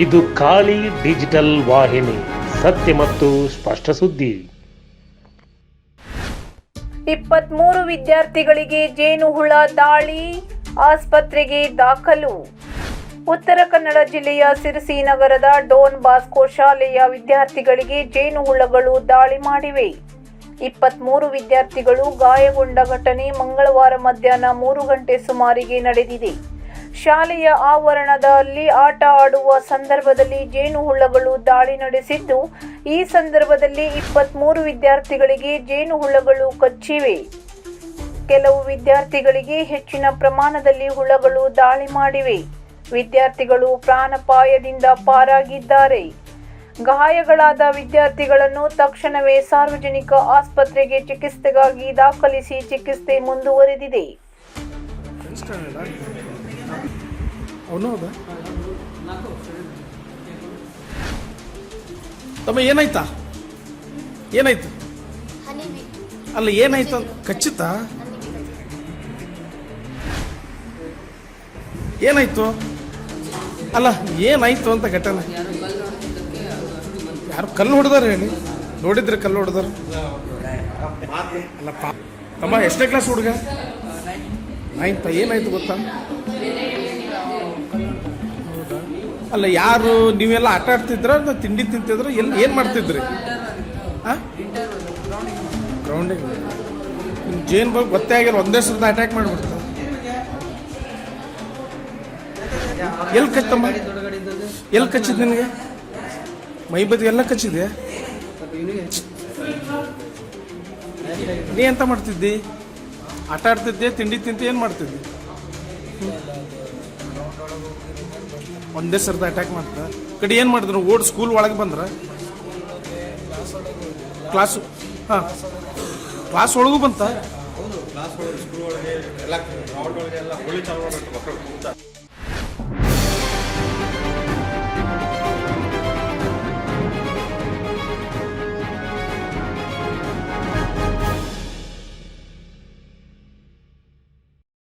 ಇದು ಖಾಲಿ ಡಿಜಿಟಲ್ ವಾಹಿನಿ, ಸತ್ಯ ಮತ್ತು ಸ್ಪಷ್ಟ ಸುದ್ದಿ. 23 ವಿದ್ಯಾರ್ಥಿಗಳಿಗೆ ಜೇನುಹುಳ ದಾಳಿ, ಆಸ್ಪತ್ರೆಗೆ ದಾಖಲು. ಉತ್ತರ ಕನ್ನಡ ಜಿಲ್ಲೆಯ ಸಿರಸಿ ನಗರದ ಡೋನ್ ಬಾಸ್ಕೋ ಶಾಲೆಯ ವಿದ್ಯಾರ್ಥಿಗಳಿಗೆ ಜೇನುಹುಳಗಳು ದಾಳಿ ಮಾಡಿವೆ. 23 ವಿದ್ಯಾರ್ಥಿಗಳು ಗಾಯಗೊಂಡ ಘಟನೆ ಮಂಗಳವಾರ ಮಧ್ಯಾಹ್ನ 3 ಗಂಟೆ ಸುಮಾರಿಗೆ ನಡೆದಿದೆ. ಶಾಲೆಯ ಆವರಣದಲ್ಲಿ ಆಟ ಆಡುವ ಸಂದರ್ಭದಲ್ಲಿ ಜೇನುಹುಳಗಳು ದಾಳಿ ನಡೆಸಿದ್ದು, ಈ ಸಂದರ್ಭದಲ್ಲಿ 23 ವಿದ್ಯಾರ್ಥಿಗಳಿಗೆ ಜೇನುಹುಳಗಳು ಕಚ್ಚಿವೆ. ಕೆಲವು ವಿದ್ಯಾರ್ಥಿಗಳಿಗೆ ಹೆಚ್ಚಿನ ಪ್ರಮಾಣದಲ್ಲಿ ಹುಳಗಳು ದಾಳಿ ಮಾಡಿವೆ. ವಿದ್ಯಾರ್ಥಿಗಳು ಪ್ರಾಣಾಪಾಯದಿಂದ ಪಾರಾಗಿದ್ದಾರೆ. ಗಾಯಗಳಾದ ವಿದ್ಯಾರ್ಥಿಗಳನ್ನು ತಕ್ಷಣವೇ ಸಾರ್ವಜನಿಕ ಆಸ್ಪತ್ರೆಗೆ ಚಿಕಿತ್ಸೆಗಾಗಿ ದಾಖಲಿಸಿ ಚಿಕಿತ್ಸೆ ಮುಂದುವರೆದಿದೆ. ತಮ್ಮ ಏನಾಯ್ತಾ? ಏನಾಯ್ತು? ಅಲ್ಲ ಏನಾಯ್ತು? ಕಚ್ಚಿತಾ? ಏನಾಯ್ತು? ಅಲ್ಲ ಏನಾಯ್ತು ಅಂತ ಘಟನೆ? ಯಾರು ಕಲ್ಲು ಹೊಡೆದಾರ ಹೇಳಿ? ನೋಡಿದ್ರೆ ಕಲ್ಲು ಹೊಡೆದಾರ? ಅಲ್ಲ ತಮ್ಮ ಎಷ್ಟನೇ ಕ್ಲಾಸ್ ಹುಡುಗ? 9th. ಏನಾಯ್ತು ಗೊತ್ತಾ? ಅಲ್ಲ ಯಾರು ನೀವೆಲ್ಲ ಆಟ ಆಡ್ತಿದ್ರ, ತಿಂಡಿ ತಿಂತಿದ್ರ, ಏನು ಮಾಡ್ತಿದ್ರಿ? ಗ್ರೌಂಡಿಗೆ ಜೇನು ಬಗ್ಗೆ ಗೊತ್ತೇ ಆಗಿಲ್ಲ, ಒಂದೇ ಸರದ ಅಟ್ಯಾಕ್ ಮಾಡಿಬಿಡ್ತ. ಎಲ್ಲಿ ಕಚ್ಚಮ್ಮ? ಎಲ್ಲಿ ಕಚ್ಚಿದ್ ನಿನಗೆ? ಮೈ ಬದಿ ಎಲ್ಲ ಕಚ್ಚಿದೆ? ನೀ ಎಂತ ಮಾಡ್ತಿದ್ದಿ? ಆಟ ಆಡ್ತಿದ್ದೆ, ತಿಂಡಿ ತಿಂತ, ಏನು ಮಾಡ್ತಿದ್ದಿ? ಒಂದೇ ಸರದ ಅಟ್ಯಾಕ್ ಮಾಡ್ತಾ ಕಡೆ ಏನು ಮಾಡಿದ್ರು? ಓಡ್ ಸ್ಕೂಲ್ ಒಳಗೆ ಬಂದ್ರ? ಕ್ಲಾಸು? ಹಾಂ, ಕ್ಲಾಸ್ ಒಳಗೂ ಬಂತ?